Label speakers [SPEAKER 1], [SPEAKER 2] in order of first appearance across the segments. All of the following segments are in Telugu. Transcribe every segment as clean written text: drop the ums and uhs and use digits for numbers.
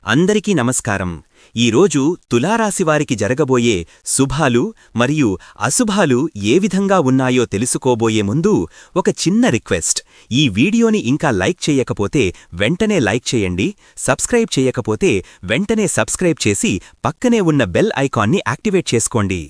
[SPEAKER 1] అందరికీ నమస్కారం. ఈరోజు తులారాశివారికి జరగబోయే శుభాలు మరియు అశుభాలు ఏ విధంగా ఉన్నాయో తెలుసుకోబోయే ముందు ఒక చిన్న రిక్వెస్ట్. ఈ వీడియోని ఇంకా లైక్ చేయకపోతే వెంటనే లైక్ చేయండి. సబ్స్క్రైబ్ చేయకపోతే వెంటనే సబ్స్క్రైబ్ చేసి పక్కనే ఉన్న బెల్ ఐకాన్ని యాక్టివేట్ చేసుకోండి.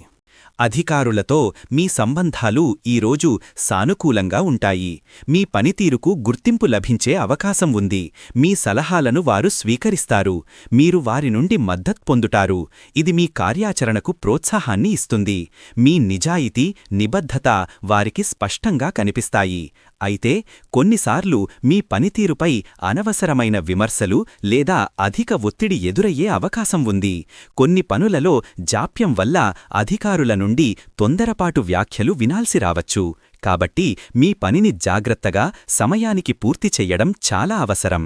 [SPEAKER 1] అధికారులతో మీ సంబంధాలు ఈరోజు సానుకూలంగా ఉంటాయి. మీ పనితీరుకు గుర్తింపు లభించే అవకాశం ఉంది. మీ సలహాలను వారు స్వీకరిస్తారు. మీరు వారి నుండి మద్దతు పొందుతారు. ఇది మీ కార్యాచరణకు ప్రోత్సాహాన్ని ఇస్తుంది. మీ నిజాయితీ, నిబద్ధత వారికి స్పష్టంగా కనిపిస్తాయి. అయితే కొన్నిసార్లు మీ పనితీరుపై అనవసరమైన విమర్శలు లేదా అధిక ఒత్తిడి ఎదురయ్యే అవకాశం ఉంది. కొన్ని పనులలో జాప్యం వల్ల అధికారుల నుండి తొందరపాటు వ్యాఖ్యలు వినాల్సి రావచ్చు. కాబట్టి మీ పనిని జాగ్రత్తగా, సమయానికి పూర్తి చెయ్యడం చాలా అవసరం.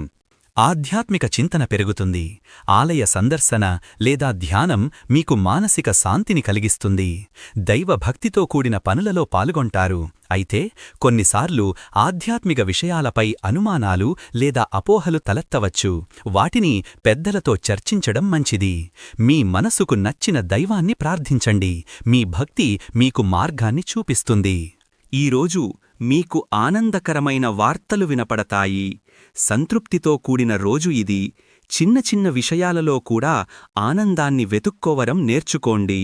[SPEAKER 1] ఆధ్యాత్మిక చింతన పెరుగుతుంది. ఆలయ సందర్శన లేదా ధ్యానం మీకు మానసిక శాంతిని కలిగిస్తుంది. దైవభక్తితో కూడిన పనులలో పాల్గొంటారు. అయితే కొన్నిసార్లు ఆధ్యాత్మిక విషయాలపై అనుమానాలు లేదా అపోహలు తలెత్తవచ్చు. వాటిని పెద్దలతో చర్చించడం మంచిది. మీ మనసుకు నచ్చిన దైవాన్ని ప్రార్థించండి. మీ భక్తి మీకు మార్గాన్ని చూపిస్తుంది. ఈరోజు మీకు ఆనందకరమైన వార్తలు వినపడతాయి. సంతృప్తితో కూడిన రోజు ఇది. చిన్న చిన్న విషయాలలో కూడా ఆనందాన్ని వెతుక్కోవడం నేర్చుకోండి.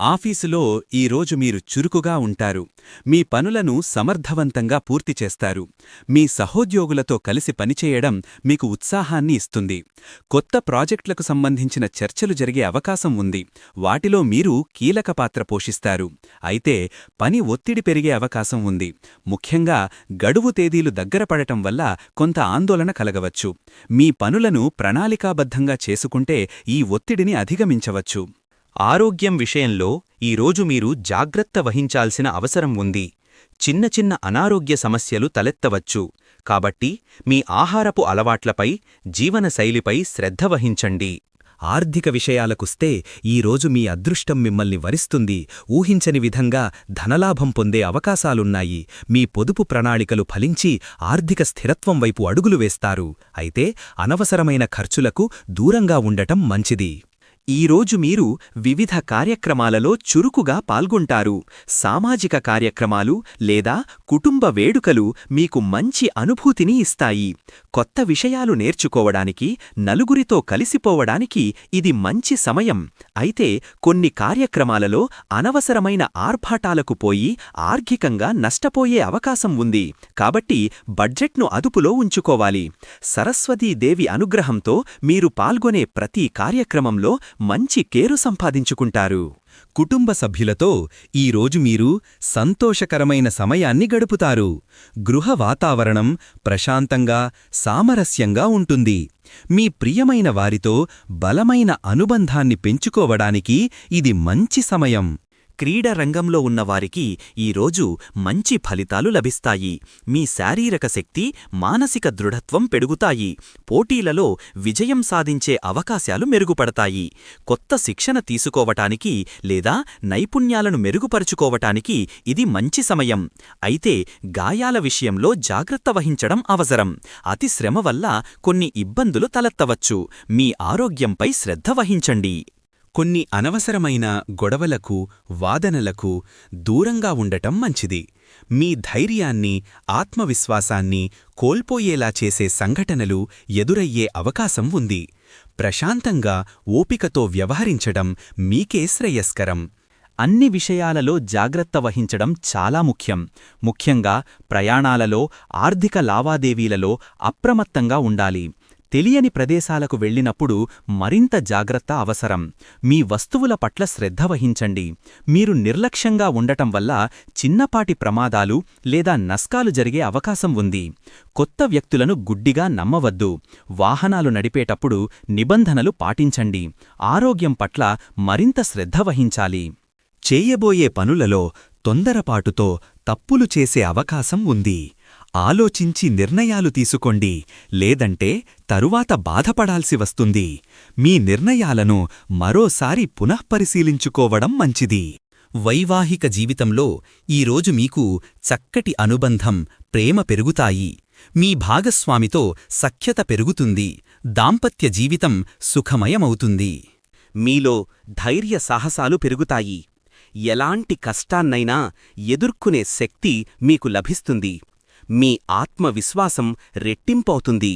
[SPEAKER 1] ఆఫీసులో ఈరోజు మీరు చురుకుగా ఉంటారు. మీ పనులను సమర్థవంతంగా పూర్తి చేస్తారు. మీ సహోద్యోగులతో కలిసి పనిచేయడం మీకు ఉత్సాహాన్ని ఇస్తుంది. కొత్త ప్రాజెక్టులకు సంబంధించిన చర్చలు జరిగే అవకాశం ఉంది. వాటిలో మీరు కీలక పాత్ర పోషిస్తారు. అయితే పని ఒత్తిడి పెరిగే అవకాశం ఉంది. ముఖ్యంగా గడువు తేదీలు దగ్గరపడటం వల్ల కొంత ఆందోళన కలగవచ్చు. మీ పనులను ప్రణాళికాబద్ధంగా చేసుకుంటే ఈ ఒత్తిడిని అధిగమించవచ్చు. ఆరోగ్యం విషయంలో ఈరోజు మీరు జాగ్రత్త వహించాల్సిన అవసరం ఉంది. చిన్న చిన్న అనారోగ్య సమస్యలు తలెత్తవచ్చు. కాబట్టి మీ ఆహారపు అలవాట్లపై, జీవనశైలిపై శ్రద్ధ వహించండి. ఆర్థిక విషయాలకొస్తే ఈరోజు మీ అదృష్టం మిమ్మల్ని వరిస్తుంది. ఊహించని విధంగా ధనలాభం పొందే అవకాశాలున్నాయి. మీ పొదుపు ప్రణాళికలు ఫలించి ఆర్థిక స్థిరత్వం వైపు అడుగులు వేస్తారు. అయితే అనవసరమైన ఖర్చులకు దూరంగా ఉండటం మంచిది. ఈరోజు మీరు వివిధ కార్యక్రమాలలో చురుకుగా పాల్గొంటారు. సామాజిక కార్యక్రమాలు లేదా కుటుంబ వేడుకలు మీకు మంచి అనుభూతిని ఇస్తాయి. కొత్త విషయాలు నేర్చుకోవడానికి, నలుగురితో కలిసిపోవడానికి ఇది మంచి సమయం. అయితే కొన్ని కార్యక్రమాలలో అనవసరమైన ఆర్భాటాలకు పోయి ఆర్థికంగా నష్టపోయే అవకాశం ఉంది. కాబట్టి బడ్జెట్ను అదుపులో ఉంచుకోవాలి. సరస్వతీదేవి అనుగ్రహంతో మీరు పాల్గొనే ప్రతి కార్యక్రమంలో మంచి కేరు సంపాదించుకుంటారు. కుటుంబ సభ్యులతో ఈరోజు మీరు సంతోషకరమైన సమయాన్ని గడుపుతారు. గృహ వాతావరణం ప్రశాంతంగా, సామరస్యంగా ఉంటుంది. మీ ప్రియమైన వారితో బలమైన అనుబంధాన్ని పెంచుకోవడానికి ఇది మంచి సమయం. క్రీడా రంగంలో ఉన్నవారికి ఈరోజు మంచి ఫలితాలు లభిస్తాయి. మీ శారీరక శక్తి, మానసిక దృఢత్వం పెరుగుతాయి. పోటీలలో విజయం సాధించే అవకాశాలు మెరుగుపడతాయి. కొత్త శిక్షణ తీసుకోవటానికి లేదా నైపుణ్యాలను మెరుగుపరుచుకోవటానికి ఇది మంచి సమయం. అయితే గాయాల విషయంలో జాగ్రత్త వహించడం అవసరం. అతి శ్రమ వల్ల కొన్ని ఇబ్బందులు తలెత్తవచ్చు. మీ ఆరోగ్యంపై శ్రద్ధ వహించండి. కొన్ని అనవసరమైన గొడవలకు, వాదనలకు దూరంగా ఉండటం మంచిది. మీ ధైర్యాన్ని, ఆత్మవిశ్వాసాన్ని కోల్పోయేలా చేసే సంఘటనలు ఎదురయ్యే అవకాశం ఉంది. ప్రశాంతంగా, ఓపికతో వ్యవహరించడం మీకే శ్రేయస్కరం. అన్ని విషయాలలో జాగ్రత్త వహించడం చాలా ముఖ్యం. ముఖ్యంగా ప్రయాణాలలో, ఆర్థిక లావాదేవీలలో అప్రమత్తంగా ఉండాలి. తెలియని ప్రదేశాలకు వెళ్ళినప్పుడు మరింత జాగ్రత్త అవసరం. మీ వస్తువుల పట్ల శ్రద్ధ వహించండి. మీరు నిర్లక్ష్యంగా ఉండటం వల్ల చిన్నపాటి ప్రమాదాలు లేదా నష్టాలు జరిగే అవకాశం ఉంది. కొత్త వ్యక్తులను గుడ్డిగా నమ్మవద్దు. వాహనాలు నడిపేటప్పుడు నిబంధనలు పాటించండి. ఆరోగ్యం పట్ల మరింత శ్రద్ధ వహించాలి. చేయబోయే పనులలో తొందరపాటుతో తప్పులు చేసే అవకాశం ఉంది. ఆలోచించి నిర్ణయాలు తీసుకోండి. లేదంటే తరువాత బాధపడాల్సి వస్తుంది. మీ నిర్ణయాలను మరోసారి పునఃపరిశీలించుకోవడం మంచిది. వైవాహిక జీవితంలో ఈరోజు మీకు చక్కటి అనుబంధం, ప్రేమ పెరుగుతాయి.
[SPEAKER 2] మీ భాగస్వామితో సఖ్యత పెరుగుతుంది, దాంపత్య జీవితం సుఖమయమవుతుంది.
[SPEAKER 1] మీలో ధైర్య సాహసాలు పెరుగుతాయి. ఎలాంటి కష్టాన్నైనా ఎదుర్కొనే శక్తి మీకు లభిస్తుంది. మీ ఆత్మవిశ్వాసం రెట్టింపవుతుంది.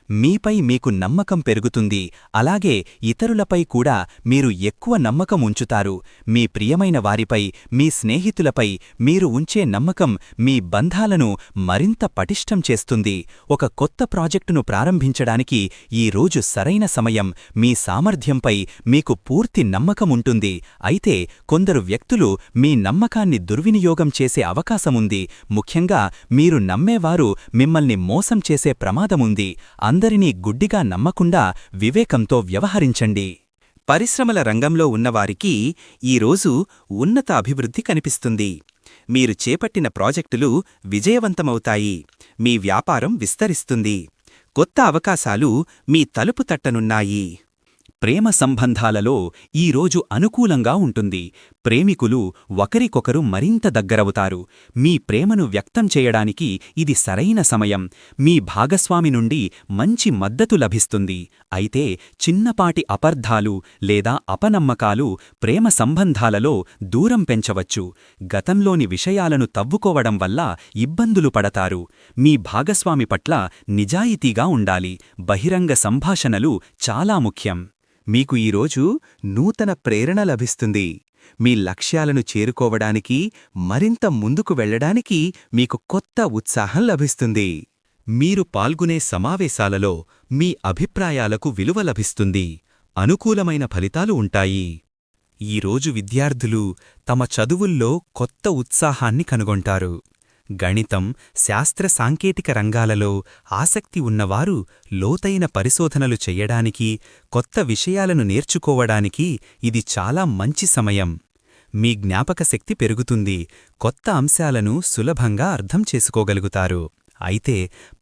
[SPEAKER 2] మీపై మీకు నమ్మకం పెరుగుతుంది, అలాగే ఇతరులపై కూడా మీరు ఎక్కువ నమ్మకం ఉంచుతారు. మీ ప్రియమైన వారిపై, మీ స్నేహితులపై మీరు ఉంచే నమ్మకం మీ బంధాలను మరింత పటిష్టం చేస్తుంది. ఒక కొత్త ప్రాజెక్టును ప్రారంభించడానికి ఈ రోజు సరైన సమయం. మీ సామర్థ్యంపై మీకు పూర్తి నమ్మకముంటుంది. అయితే కొందరు వ్యక్తులు మీ నమ్మకాన్ని దుర్వినియోగం చేసే అవకాశముంది. ముఖ్యంగా మీరు నమ్మేవారు మిమ్మల్ని మోసం చేసే ప్రమాదముంది. అందరినీ గుడ్డిగా నమ్మకుండా వివేకంతో వ్యవహరించండి.
[SPEAKER 1] పరిశ్రమల రంగంలో ఉన్నవారికి ఈరోజు ఉన్నత అభివృద్ధి కనిపిస్తుంది. మీరు చేపట్టిన ప్రాజెక్టులు విజయవంతమవుతాయి. మీ వ్యాపారం విస్తరిస్తుంది. కొత్త అవకాశాలు మీ తలుపు తట్టనున్నాయి.
[SPEAKER 2] ప్రేమ సంబంధాలలో ఈరోజు అనుకూలంగా ఉంటుంది. ప్రేమికులు ఒకరికొకరు మరింత దగ్గరవుతారు. మీ ప్రేమను వ్యక్తం చేయడానికి ఇది సరైన సమయం. మీ భాగస్వామి నుండి మంచి మద్దతు లభిస్తుంది. అయితే చిన్నపాటి అపార్థాలు లేదా అపనమ్మకాలు ప్రేమ సంబంధాలలో దూరం పెంచవచ్చు. గతంలోని విషయాలను తవ్వుకోవడం వల్ల ఇబ్బందులు పడతారు. మీ భాగస్వామి పట్ల నిజాయితీగా ఉండాలి. బహిరంగ సంభాషణలు చాలా ముఖ్యం.
[SPEAKER 1] మీకు ఈరోజు నూతన ప్రేరణ లభిస్తుంది. మీ లక్ష్యాలను చేరుకోవడానికి, మరింత ముందుకు వెళ్లడానికి మీకు కొత్త ఉత్సాహం లభిస్తుంది. మీరు పాల్గొనే సమావేశాలలో మీ అభిప్రాయాలకు విలువ లభిస్తుంది. అనుకూలమైన ఫలితాలు ఉంటాయి. ఈరోజు విద్యార్థులు తమ చదువుల్లో కొత్త ఉత్సాహాన్ని కనుగొంటారు. గణితం, శాస్త్ర సాంకేతిక రంగాలలో ఆసక్తి ఉన్నవారు లోతైన పరిశోధనలు చెయ్యడానికి, కొత్త విషయాలను నేర్చుకోవడానికి ఇది చాలా మంచి సమయం. మీ జ్ఞాపకశక్తి పెరుగుతుంది. కొత్త అంశాలను సులభంగా అర్థం చేసుకోగలుగుతారు. అయితే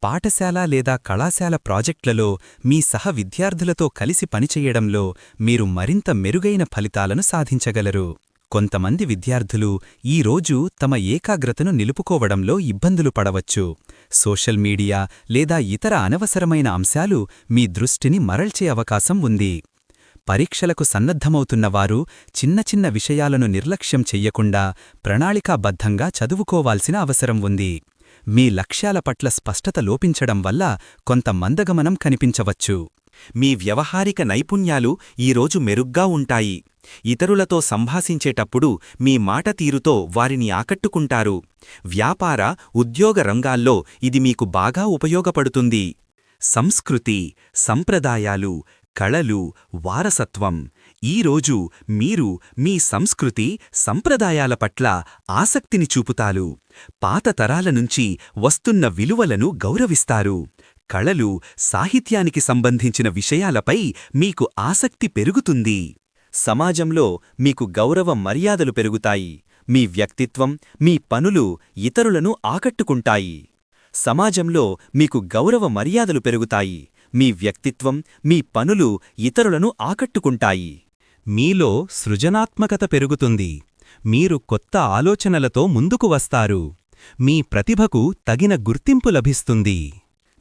[SPEAKER 1] పాఠశాల లేదా కళాశాల ప్రాజెక్టులలో మీ సహ విద్యార్థులతో కలిసి పనిచెయ్యడంలో మీరు మరింత మెరుగైన ఫలితాలను సాధించగలరు. కొంతమంది విద్యార్థులు ఈరోజు తమ ఏకాగ్రతను నిలుపుకోవడంలో ఇబ్బందులు పడవచ్చు. సోషల్ మీడియా లేదా ఇతర అనవసరమైన అంశాలు మీ దృష్టిని మరల్చే అవకాశం ఉంది. పరీక్షలకు సన్నద్ధమవుతున్నవారు చిన్న చిన్న విషయాలను నిర్లక్ష్యం చెయ్యకుండా ప్రణాళికాబద్ధంగా చదువుకోవాల్సిన అవసరం ఉంది. మీ లక్ష్యాల పట్ల స్పష్టత లోపించడం వల్ల కొంత మందగమనం కనిపించవచ్చు. మీ వ్యవహారిక నైపుణ్యాలు ఈరోజు మెరుగ్గా ఉంటాయి. ఇతరులతో సంభాషించేటప్పుడు మీ మాట తీరుతో వారిని ఆకట్టుకుంటారు. వ్యాపార, ఉద్యోగ రంగాల్లో ఇది మీకు బాగా ఉపయోగపడుతుంది. సంస్కృతి, సంప్రదాయాలు, కళలు, వారసత్వం. ఈరోజు మీరు మీ సంస్కృతి, సంప్రదాయాల పట్ల ఆసక్తిని చూపుతారు. పాత తరాల నుంచి వస్తున్న విలువలను గౌరవిస్తారు. కళలు, సాహిత్యానికి సంబంధించిన విషయాలపై మీకు ఆసక్తి పెరుగుతుంది. సమాజంలో మీకు గౌరవ మర్యాదలు పెరుగుతాయి. మీ వ్యక్తిత్వం, మీ పనులు ఇతరులను ఆకట్టుకుంటాయి. సమాజంలో మీకు గౌరవ మర్యాదలు పెరుగుతాయి. మీ వ్యక్తిత్వం, మీ పనులు ఇతరులను ఆకట్టుకుంటాయి. మీలో సృజనాత్మకత పెరుగుతుంది. మీరు కొత్త ఆలోచనలతో ముందుకు వస్తారు. మీ ప్రతిభకు తగిన గుర్తింపు లభిస్తుంది.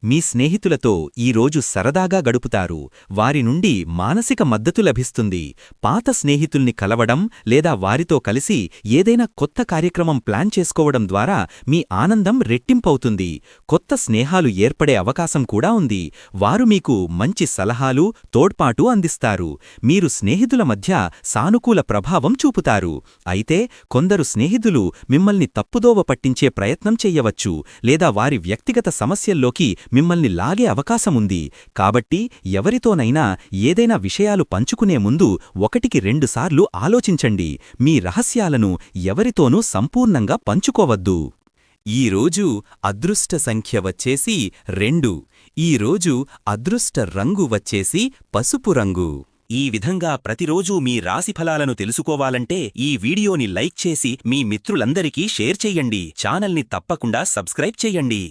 [SPEAKER 1] మీ స్నేహితులతో ఈరోజు సరదాగా గడుపుతారు. వారి నుండి మానసిక మద్దతు లభిస్తుంది. పాత స్నేహితుల్ని కలవడం లేదా వారితో కలిసి ఏదైనా కొత్త కార్యక్రమం ప్లాన్ చేసుకోవడం ద్వారా మీ ఆనందం రెట్టింపవుతుంది. కొత్త స్నేహాలు ఏర్పడే అవకాశం కూడా ఉంది. వారు మీకు మంచి సలహాలు, తోడ్పాటు అందిస్తారు. మీరు స్నేహితుల మధ్య సానుకూల ప్రభావం చూపుతారు. అయితే కొందరు స్నేహితులు మిమ్మల్ని తప్పుదోవ పట్టించే ప్రయత్నం చెయ్యవచ్చు లేదా వారి వ్యక్తిగత సమస్యల్లోకి మిమ్మల్ని లాగే అవకాశముంది. కాబట్టి ఎవరితోనైనా ఏదైనా విషయాలు పంచుకునే ముందు 1-2 సార్లు ఆలోచించండి. మీ రహస్యాలను ఎవరితోనూ సంపూర్ణంగా పంచుకోవద్దు. ఈరోజు అదృష్ట సంఖ్య వచ్చేసి 2. ఈరోజు అదృష్ట రంగు వచ్చేసి పసుపు రంగు. ఈ విధంగా ప్రతిరోజూ మీ రాశిఫలాలను తెలుసుకోవాలంటే ఈ వీడియోని లైక్ చేసి మీ మిత్రులందరికీ షేర్ చెయ్యండి. ఛానల్ని తప్పకుండా సబ్స్క్రైబ్ చెయ్యండి.